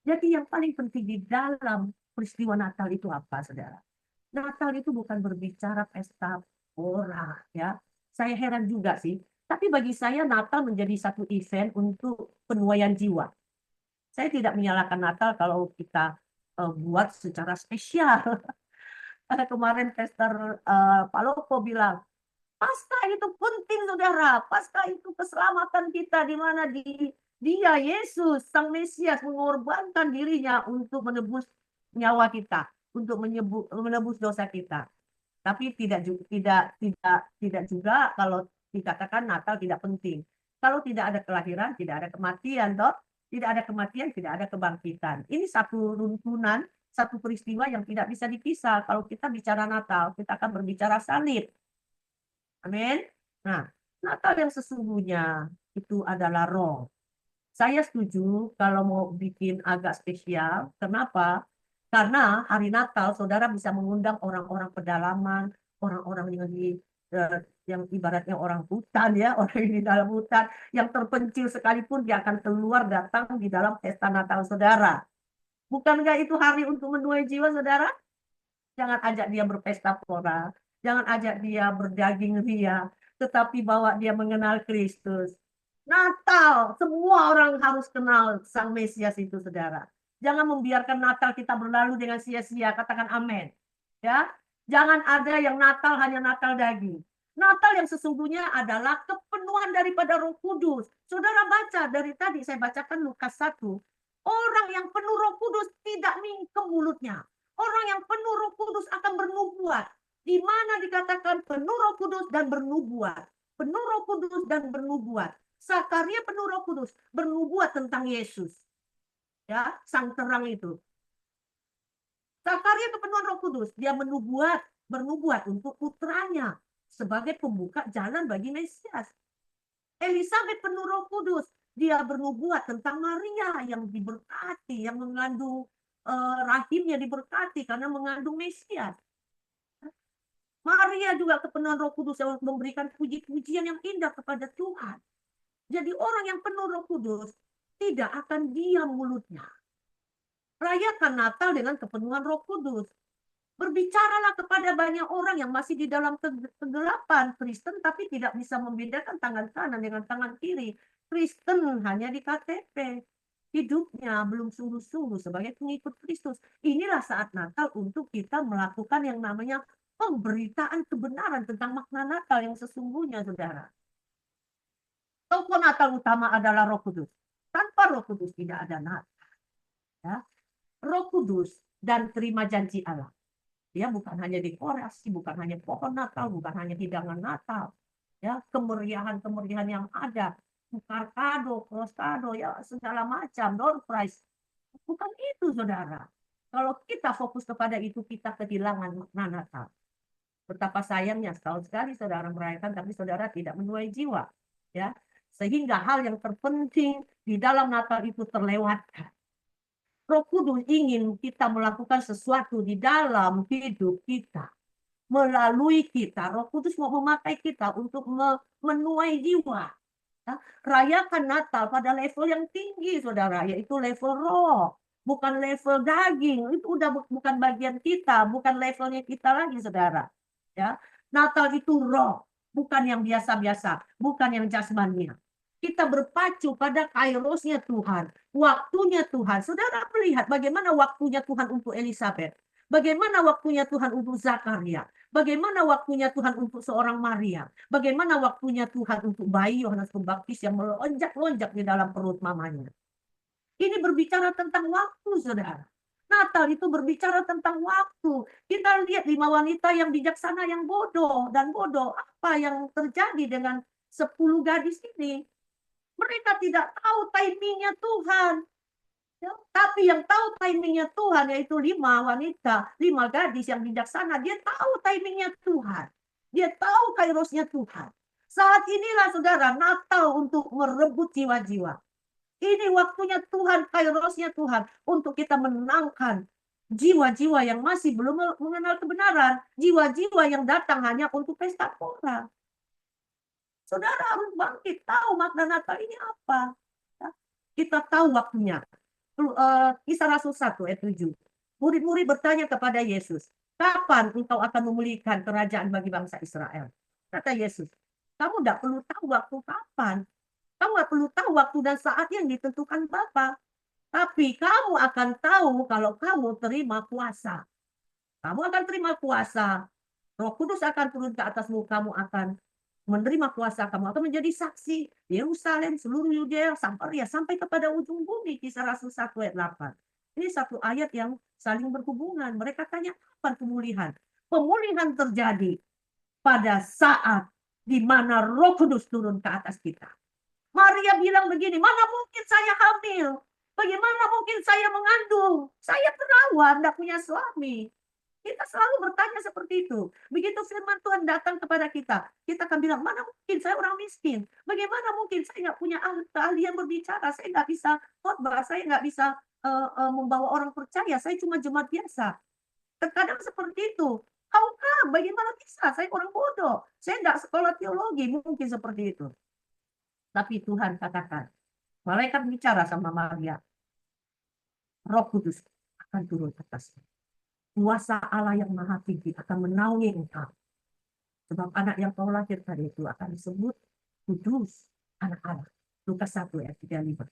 Jadi yang paling penting di dalam peristiwa Natal itu apa, saudara? Natal itu bukan berbicara pesta pora, ya. Saya heran juga sih. Tapi bagi saya Natal menjadi satu event untuk penuaian jiwa. Saya tidak menyalahkan Natal kalau kita buat secara spesial. Karena kemarin Pastor Paloko bilang, Paskah itu penting, saudara. Paskah itu keselamatan kita, di mana dia, Yesus, Sang Mesias, mengorbankan dirinya untuk menebus nyawa kita, untuk menebus dosa kita. Tapi tidak juga kalau dikatakan Natal tidak penting. Kalau tidak ada kelahiran, tidak ada kematian, toh. Tidak ada kematian, tidak ada kebangkitan. Ini satu runtunan, satu peristiwa yang tidak bisa dipisah. Kalau kita bicara Natal, kita akan berbicara salib. Amin. Nah, Natal yang sesungguhnya itu adalah roh. Saya setuju kalau mau bikin agak spesial. Kenapa? Karena hari Natal saudara bisa mengundang orang-orang pedalaman, orang-orang yang ibaratnya orang hutan ya, orang yang di dalam hutan, yang terpencil sekalipun dia akan keluar datang di dalam pesta Natal saudara. Bukankah itu hari untuk menuai jiwa saudara? Jangan ajak dia berpesta pora, jangan ajak dia berdaging ria, tetapi bawa dia mengenal Kristus. Natal, semua orang harus kenal Sang Mesias itu, saudara. Jangan membiarkan Natal kita berlalu dengan sia-sia. Katakan amin. Ya, Jangan ada yang Natal hanya Natal daging. Natal yang sesungguhnya adalah kepenuhan daripada Roh Kudus. Saudara baca dari tadi saya bacakan Lukas 1. Orang yang penuh Roh Kudus tidak mingkem mulutnya. Orang yang penuh Roh Kudus akan bernubuat. Di mana dikatakan penuh Roh Kudus dan bernubuat. Penuh Roh Kudus dan bernubuat. Zakaria penuh Roh Kudus bernubuat tentang Yesus. Ya, sang terang itu. Zakaria kepenuhan Roh Kudus, dia bernubuat untuk putranya sebagai pembuka jalan bagi Mesias. Elizabeth penuh Roh Kudus, dia bernubuat tentang Maria yang diberkati, yang mengandung rahimnya diberkati karena mengandung Mesias. Maria juga kepenuhan Roh Kudus yang memberikan puji-pujian yang indah kepada Tuhan. Jadi orang yang penuh Roh Kudus tidak akan diam mulutnya. Rayakan Natal dengan kepenuhan Roh Kudus. Berbicaralah kepada banyak orang yang masih di dalam kegelapan Kristen tapi tidak bisa membedakan tangan kanan dengan tangan kiri. Kristen hanya di KTP. Hidupnya belum sungguh-sungguh sebagai pengikut Kristus. Inilah saat Natal untuk kita melakukan yang namanya pemberitaan kebenaran tentang makna Natal yang sesungguhnya, saudara. Tokoh Natal utama adalah Roh Kudus. Tanpa Roh Kudus tidak ada Natal. Ya. Roh Kudus dan terima janji Allah. Ya, bukan hanya dekorasi, bukan hanya pohon Natal, bukan hanya hidangan Natal. Ya, kemeriahan-kemeriahan yang ada, tukar kado, cross kado, ya segala macam, door prize. Bukan itu, saudara. Kalau kita fokus kepada itu, kita kehilangan makna Natal. Betapa sayangnya setahun sekali saudara merayakan, tapi saudara tidak menuai jiwa. Ya, sehingga hal yang terpenting di dalam Natal itu terlewatkan. Roh Kudus ingin kita melakukan sesuatu di dalam hidup kita. Melalui kita. Roh Kudus mau memakai kita untuk menuai jiwa. Rayakan Natal pada level yang tinggi, saudara. Yaitu level roh. Bukan level daging. Itu udah bukan bagian kita. Bukan levelnya kita lagi, saudara. Ya, Natal itu roh. Bukan yang biasa-biasa. Bukan yang jasmania. Kita berpacu pada kairosnya Tuhan, waktunya Tuhan. Saudara melihat bagaimana waktunya Tuhan untuk Elizabeth, bagaimana waktunya Tuhan untuk Zakaria, bagaimana waktunya Tuhan untuk seorang Maria, bagaimana waktunya Tuhan untuk bayi Yohanes Pembaptis yang melonjak-lonjak di dalam perut mamanya. Ini berbicara tentang waktu, saudara. Natal itu berbicara tentang waktu. Kita lihat 5 wanita yang bijaksana yang bodoh dan bodoh. Apa yang terjadi dengan 10 gadis ini? Mereka tidak tahu timingnya Tuhan. Ya, tapi yang tahu timingnya Tuhan yaitu 5 wanita, 5 gadis yang bijaksana. Dia tahu timingnya Tuhan. Dia tahu kairosnya Tuhan. Saat inilah saudara Natal untuk merebut jiwa-jiwa. Ini waktunya Tuhan, kairosnya Tuhan untuk kita menangkan jiwa-jiwa yang masih belum mengenal kebenaran. Jiwa-jiwa yang datang hanya untuk pesta pora. Saudara harus bangkit, tahu makna Natal ini apa. Ya. Kita tahu waktunya. Kisah Rasul 1 ayat 7. Murid-murid bertanya kepada Yesus, kapan engkau akan memulihkan kerajaan bagi bangsa Israel? Kata Yesus, kamu tidak perlu tahu waktu kapan. Kamu tidak perlu tahu waktu dan saat yang ditentukan Bapa. Tapi kamu akan tahu kalau kamu terima kuasa. Kamu akan terima kuasa. Roh Kudus akan turun ke atasmu, kamu akan menerima kuasa, kamu akan menjadi saksi Yerusalem, seluruh Yudea, Samaria, sampai kepada ujung bumi. Kisah Rasul 1 ayat 8. Ini satu ayat yang saling berhubungan. Mereka tanya, kapan pemulihan? Pemulihan terjadi pada saat di mana Roh Kudus turun ke atas kita. Maria bilang begini, mana mungkin saya hamil? Bagaimana mungkin saya mengandung? Saya perawan, tidak punya suami. Kita selalu bertanya seperti itu. Begitu firman Tuhan datang kepada kita, kita akan bilang, mana mungkin saya orang miskin? Bagaimana mungkin saya nggak punya keahlian berbicara? Saya nggak bisa khotbah, saya nggak bisa membawa orang percaya. Saya cuma jemaat biasa. Terkadang seperti itu. Haukah? Bagaimana bisa? Saya orang bodoh. Saya nggak sekolah teologi, mungkin seperti itu. Tapi Tuhan katakan, malaikat bicara sama Maria, Roh Kudus akan turun atasmu. Kuasa Allah yang maha tinggi akan menaungi engkau. Sebab anak yang kau lahirkan itu akan disebut kudus, anak Allah. Lukas 1 ayat 35.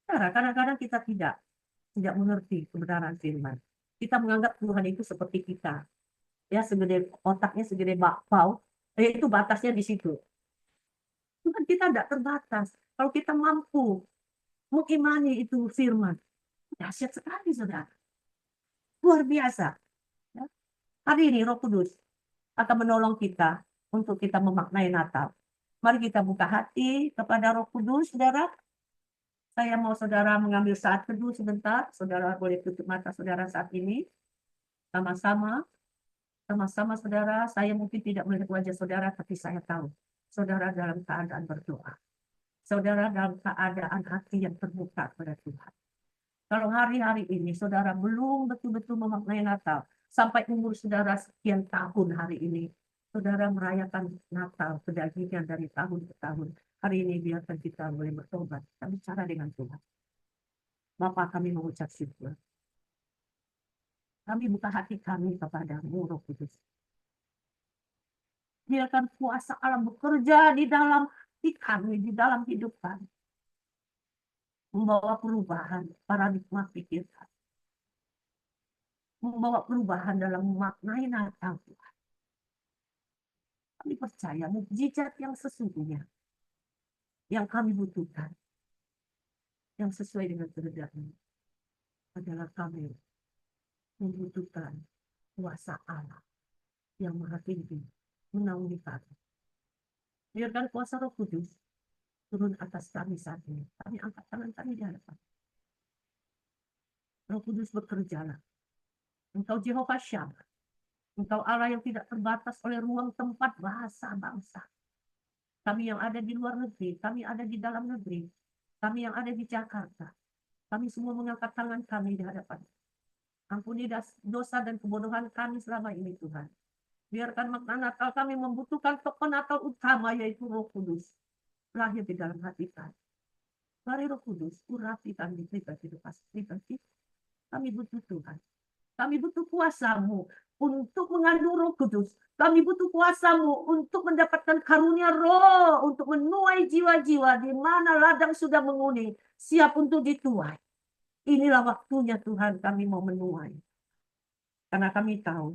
Kadang-kadang kita tidak mengerti kebenaran firman. Kita menganggap Tuhan itu seperti kita. ya segede otaknya segede bakpao, itu batasnya di situ. Tuhan kita tidak terbatas. Kalau kita mampu mengimani itu firman, dahsyat sekali saudara, luar biasa. Ya. Hari ini Roh Kudus akan menolong kita untuk kita memaknai Natal. Mari kita buka hati kepada Roh Kudus, saudara. Saya mau saudara mengambil saat teduh sebentar. Saudara boleh tutup mata saudara saat ini. Sama-sama. Sama-sama saudara, saya mungkin tidak melihat wajah saudara, tapi saya tahu saudara dalam keadaan berdoa. Saudara dalam keadaan hati yang terbuka kepada Tuhan. Kalau hari-hari ini saudara belum betul-betul memaknai Natal, sampai umur saudara sekian tahun hari ini, saudara merayakan Natal kedagingan dari tahun ke tahun. Hari ini biarkan kita boleh bertobat. Kita bicara dengan Tuhan. Bapa, kami mengucap syukur. Kami buka hati kami kepada-Mu, Roh Kudus. Biarkan kuasa Allah bekerja di dalam hati kami, di dalam hidup kami. Membawa perubahan paradigma pikir kami. Membawa perubahan dalam memaknai Natal Tuhan. Kami percaya mukjizat yang sesungguhnya yang kami butuhkan, yang sesuai dengan kehendak-Mu, adalah kami membutuhkan kuasa Allah yang maha tinggi menaungi kami. Biarkan kuasa Roh Kudus turun atas kami saat ini. Kami angkat tangan kami di hadapan. Roh Kudus bekerjalah. Engkau Jehovah Shammah. Engkau Allah yang tidak terbatas oleh ruang, tempat, bahasa, bangsa. Kami yang ada di luar negeri, kami ada di dalam negeri, kami yang ada di Jakarta, kami semua mengangkat tangan kami di hadapan. Ampuni dosa dan kebodohan kami selama ini Tuhan. Biarkan makna Natal kami membutuhkan tokoh Natal utama, yaitu Roh Kudus, lahir di dalam hati kami. Mari Roh Kudus, urapi kami pribadi. Kami butuh Tuhan. Kami butuh kuasa-Mu untuk mengandung Roh Kudus. Kami butuh kuasa-Mu untuk mendapatkan karunia roh, untuk menuai jiwa-jiwa di mana ladang sudah menguning, siap untuk dituai. Inilah waktunya Tuhan, kami mau menuai. Karena kami tahu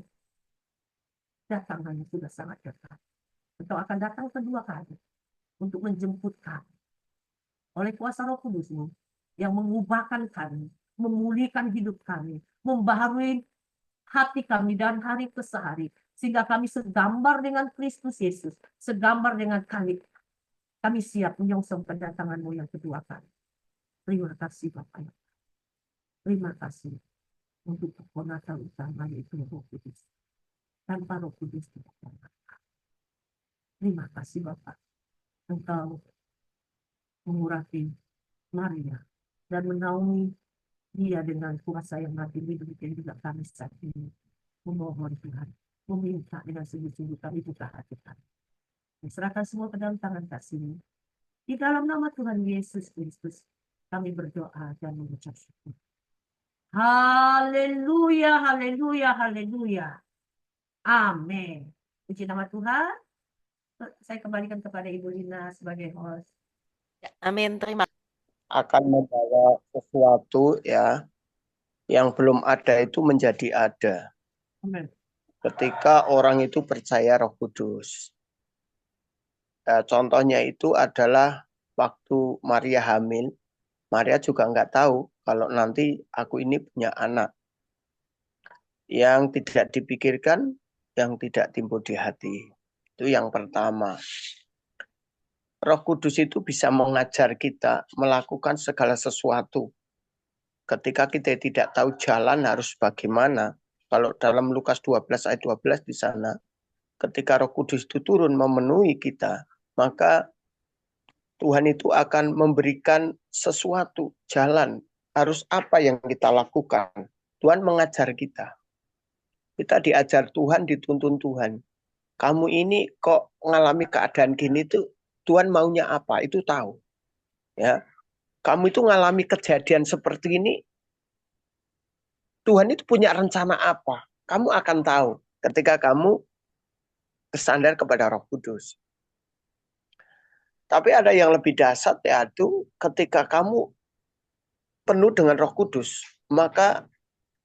datangannya sudah sangat dekat. Engkau akan datang kedua kali untuk menjemput kami. Oleh kuasa Roh Kudus-Mu yang mengubahkan kami, memulihkan hidup kami, membaharui hati kami dan hari ke sehari, sehingga kami segambar dengan Kristus Yesus, segambar dengan kami. Kami siap menyongsong kedatangan-Mu yang kedua kali. Terima kasih Bapak. Terima kasih untuk tokoh Natal utama, yaitu Roh Kudus. Tanpa Roh Kudus tidak ada. Terima kasih Bapak. Engkau mengurapi Maria dan menaungi dia dengan kuasa yang mati. Demikian juga kami saat ini memohon Tuhan, meminta dengan sungguh-sungguh kami buka hati kami. Serahkan semua ke dalam tangan kasih-Mu. Di dalam nama Tuhan Yesus Kristus kami berdoa dan mengucap syukur. Haleluya, haleluya, haleluya. Amin. Puji nama Tuhan. Saya kembalikan kepada Ibu Lina sebagai host. Amin, terima kasih. Akan membawa sesuatu ya yang belum ada itu menjadi ada. Amin. Ketika orang itu percaya Roh Kudus. Contohnya itu adalah waktu Maria hamil. Maria juga nggak tahu kalau nanti aku ini punya anak. Yang tidak dipikirkan, yang tidak timbul di hati. Itu yang pertama. Roh Kudus itu bisa mengajar kita melakukan segala sesuatu. Ketika kita tidak tahu jalan harus bagaimana. Kalau dalam Lukas 12 ayat 12 di sana, ketika Roh Kudus itu turun memenuhi kita, maka Tuhan itu akan memberikan sesuatu jalan. Harus apa yang kita lakukan. Tuhan mengajar kita. Kita diajar Tuhan, dituntun Tuhan. Kamu ini kok mengalami keadaan gini tuh, Tuhan maunya apa? Itu tahu. Ya. Kamu itu mengalami kejadian seperti ini, Tuhan itu punya rencana apa? Kamu akan tahu ketika kamu bersandar kepada Roh Kudus. Tapi ada yang lebih dahsyat, yaitu ketika kamu penuh dengan Roh Kudus, maka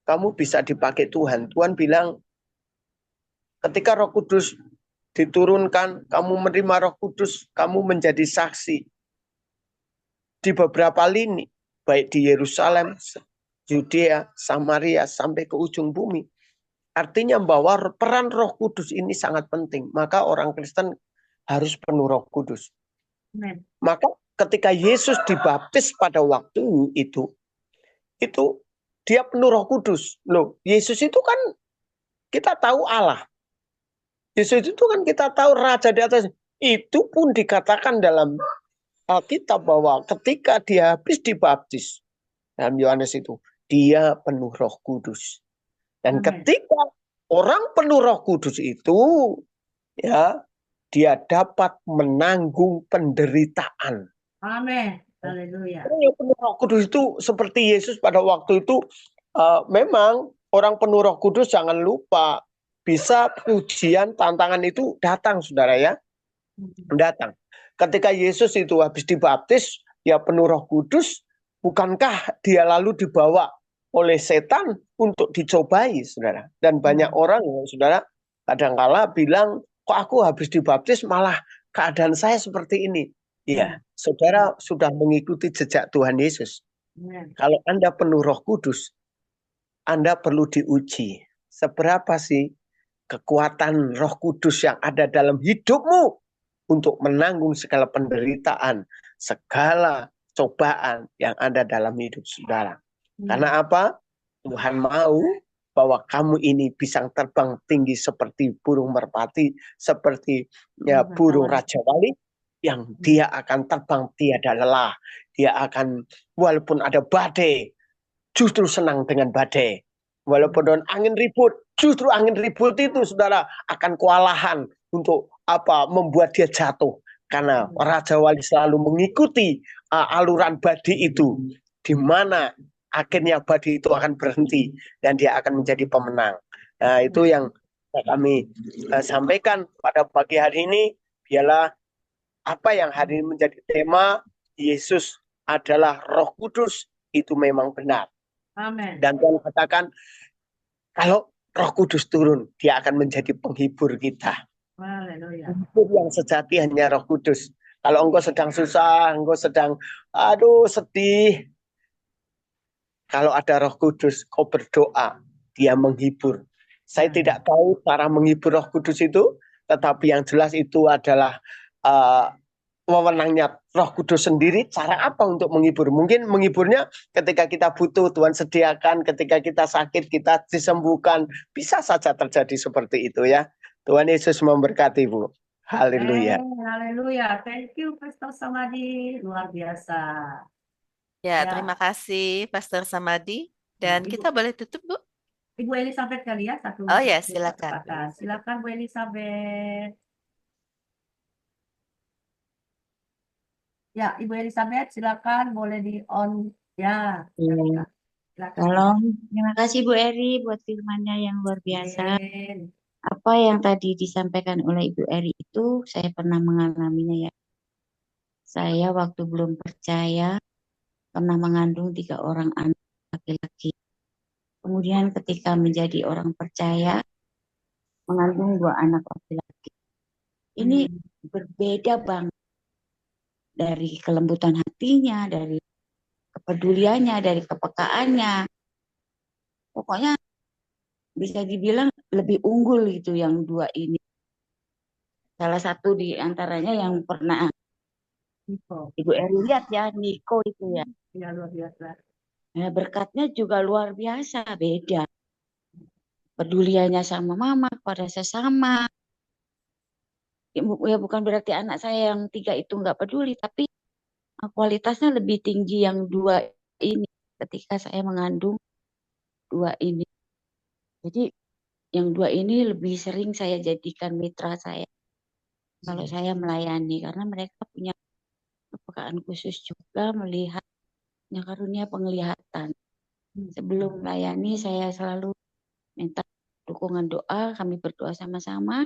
kamu bisa dipakai Tuhan. Tuhan bilang, Ketika Roh Kudus diturunkan, kamu menerima Roh Kudus, kamu menjadi saksi di beberapa lini, baik di Yerusalem, Yudea, Samaria, sampai ke ujung bumi. Artinya bahwa peran Roh Kudus ini sangat penting. Maka orang Kristen harus penuh Roh Kudus. Amen. Maka ketika Yesus dibaptis pada waktu itu dia penuh Roh Kudus. Loh, Yesus itu kan kita tahu Allah. Yesus itu kan kita tahu Raja di atas. Itu pun dikatakan dalam Alkitab bahwa ketika dia habis dibaptis dalam Yohanes itu, dia penuh Roh Kudus. Dan Amen. ketika orang penuh Roh Kudus itu, ya, dia dapat menanggung penderitaan. Amin. Haleluya. Orang yang penuh Roh Kudus itu seperti Yesus pada waktu itu, memang orang penuh Roh Kudus jangan lupa bisa ujian, tantangan itu datang, saudara ya, datang. Ketika Yesus itu habis dibaptis, ya penuh Roh Kudus, bukankah dia lalu dibawa oleh setan untuk dicobai, saudara? Dan banyak orang, saudara, kadangkala bilang, kok aku habis dibaptis malah keadaan saya seperti ini. Iya, saudara sudah mengikuti jejak Tuhan Yesus. Kalau Anda penuh Roh Kudus, Anda perlu diuji. Seberapa sih kekuatan Roh Kudus yang ada dalam hidupmu untuk menanggung segala penderitaan, segala cobaan yang ada dalam hidup saudara. Karena apa? Tuhan mau bahwa kamu ini bisa terbang tinggi seperti burung merpati, seperti ya, burung Raja Wali, yang dia akan terbang tiada lelah. Dia akan, walaupun ada badai, justru senang dengan badai. Walaupun dengan angin ribut, justru angin ribut itu, saudara, akan kewalahan untuk membuat dia jatuh. Karena Raja Wali selalu mengikuti aluran badai itu, di mana akhirnya badai itu akan berhenti dan dia akan menjadi pemenang. Nah, itu yang kami sampaikan pada pagi hari ini. Biarlah apa yang hari ini menjadi tema, Yesus adalah Roh Kudus, itu memang benar. Amen. Dan Tuhan katakan, kalau Roh Kudus turun, dia akan menjadi penghibur kita. Haleluya. Penghibur yang sejati hanya Roh Kudus. Kalau engkau sedang susah, engkau sedang sedih, kalau ada Roh Kudus, kau berdoa, dia menghibur. Saya tidak tahu cara menghibur Roh Kudus itu, tetapi yang jelas itu adalah wewenangnya Roh Kudus sendiri. Cara apa untuk menghibur? Mungkin menghiburnya ketika kita butuh, Tuhan sediakan. Ketika kita sakit, kita disembuhkan. Bisa saja terjadi seperti itu ya. Tuhan Yesus memberkati, Bu. Haleluya. Haleluya. Thank you, Pastor Samadi. Luar biasa. Ya, Ya. terima kasih Pastor Samadi. Dan Ibu. kita boleh tutup, Bu? Ibu Elizabeth kali ya satu. Oh ya, silakan. Silakan Bu Elizabeth. Ya, Ibu Elizabeth silakan, boleh di on ya. Silakan. Shalom, terima kasih Bu Eri buat firman-Nya yang luar biasa. Amin. Apa yang tadi disampaikan oleh Ibu Eri itu saya pernah mengalaminya ya. Saya waktu belum percaya pernah mengandung 3 orang anak laki-laki. Kemudian ketika menjadi orang percaya mengandung 2 anak laki-laki. Ini berbeda banget dari kelembutan hatinya, dari kepeduliannya, dari kepekaannya. Pokoknya bisa dibilang lebih unggul gitu yang 2 ini. Salah satu di antaranya yang pernah Ibu Eri lihat ya, Niko itu ya. Ya, luar biasa. Nah, berkatnya juga luar biasa, beda. Peduliannya sama mama, pada sesama. Ya bukan berarti anak saya yang 3 itu nggak peduli, tapi kualitasnya lebih tinggi yang 2 ini ketika saya mengandung 2 ini. Jadi yang 2 ini lebih sering saya jadikan mitra saya kalau saya melayani, karena mereka punya kepekaan khusus juga melihat karunia penglihatan. Sebelum melayani saya selalu minta dukungan doa, kami berdoa sama-sama.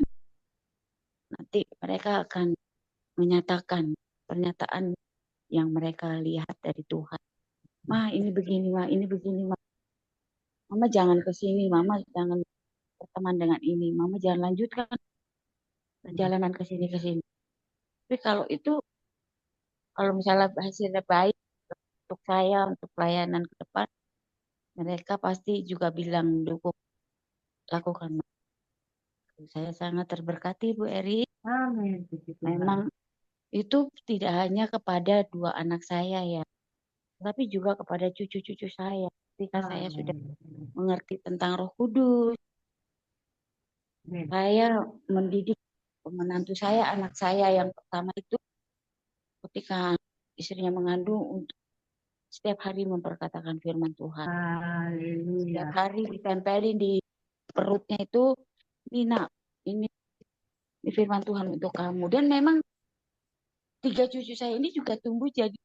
Nanti mereka akan menyatakan pernyataan yang mereka lihat dari Tuhan. Mah ini begini, mah ini begini, mah. Mama jangan ke sini, mama jangan berteman dengan ini. Mama jangan lanjutkan perjalanan ke sini ke sini. Tapi kalau misalnya hasilnya baik untuk saya untuk pelayanan ke depan, mereka pasti juga bilang dukung lakukan. Saya sangat terberkati Bu Eri. Amin, puji Tuhan. Memang itu tidak hanya kepada dua anak saya ya, tapi juga kepada cucu-cucu saya. Ketika saya sudah Amin. mengerti tentang Roh Kudus, Amin. saya mendidik menantu saya, anak saya yang pertama itu ketika istrinya mengandung untuk setiap hari memperkatakan firman Tuhan. Setiap Haleluya. hari ditempelin di perutnya itu, Nina, ini firman Tuhan untuk kamu. Dan memang 3 cucu saya ini juga tumbuh jadi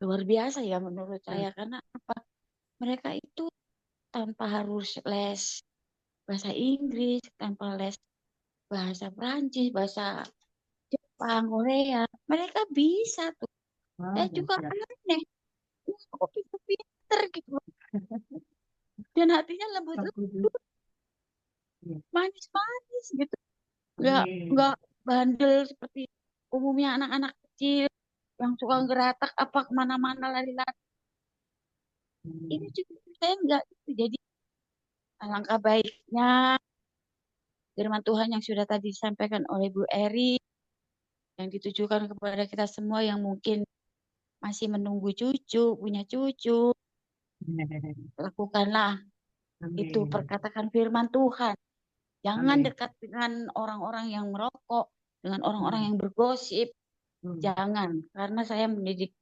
luar biasa ya menurut saya. Karena apa? Mereka itu tanpa harus les bahasa Inggris, tanpa les bahasa Prancis, bahasa Jepang, Korea. Mereka bisa tuh. Saya juga aneh. Kok pinter gitu. Dan hatinya lembut-lembut, manis-manis gitu. Nggak bandel seperti umumnya anak-anak kecil yang suka geratak apa kemana-mana lari-lari. Ini juga saya enggak gitu. Jadi alangkah baiknya firman Tuhan yang sudah tadi disampaikan oleh Bu Eri yang ditujukan kepada kita semua yang mungkin masih menunggu cucu, punya cucu, lakukanlah itu, Amin. perkatakan firman Tuhan. Jangan Amin. dekat dengan orang-orang yang merokok, dengan orang-orang yang bergosip. Jangan, karena saya mendidik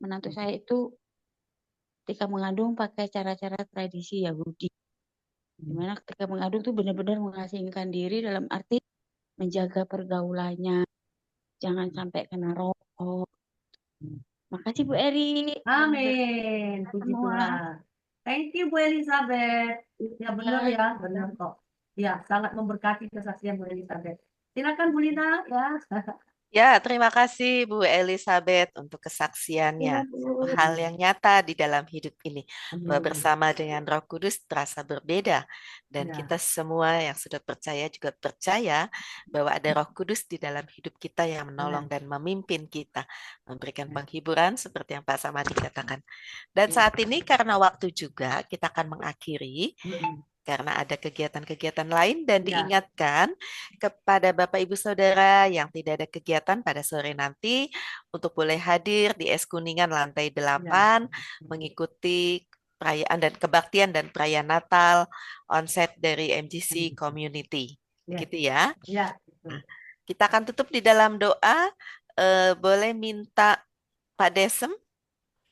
menantu saya itu ketika mengandung pakai cara-cara tradisi Yahudi. Dimana ketika mengandung tuh benar-benar mengasingkan diri dalam arti menjaga pergaulannya. Jangan sampai kena rokok. Makasih Bu Eri. Amin, puji Semua. Tuhan. Thank you Bu Elizabeth. Ya benar Iya. ya, benar kok. Ya, sangat memberkati kesaksian Bu Elizabeth. Silakan Bu Lina ya. Ya, terima kasih Bu Elizabeth untuk Iya, kesaksiannya. Bu. Hal yang nyata di dalam hidup ini. Bahwa Amin. bersama dengan Roh Kudus terasa berbeda. Dan Ya. kita semua yang sudah percaya juga percaya bahwa ada Roh Kudus di dalam hidup kita yang menolong dan memimpin kita. Memberikan penghiburan seperti yang Pak Samadi katakan. Dan saat ini karena waktu juga kita akan mengakhiri. Karena ada kegiatan-kegiatan lain dan Ya. diingatkan kepada Bapak Ibu Saudara yang tidak ada kegiatan pada sore nanti untuk boleh hadir di Es Kuningan lantai 8 mengikuti perayaan dan kebaktian dan perayaan Natal onset dari MGC Community. Begitu ya. Ya. Nah, kita akan tutup di dalam doa. Boleh minta Pak Desem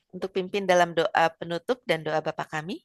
untuk pimpin dalam doa penutup dan doa Bapa kami.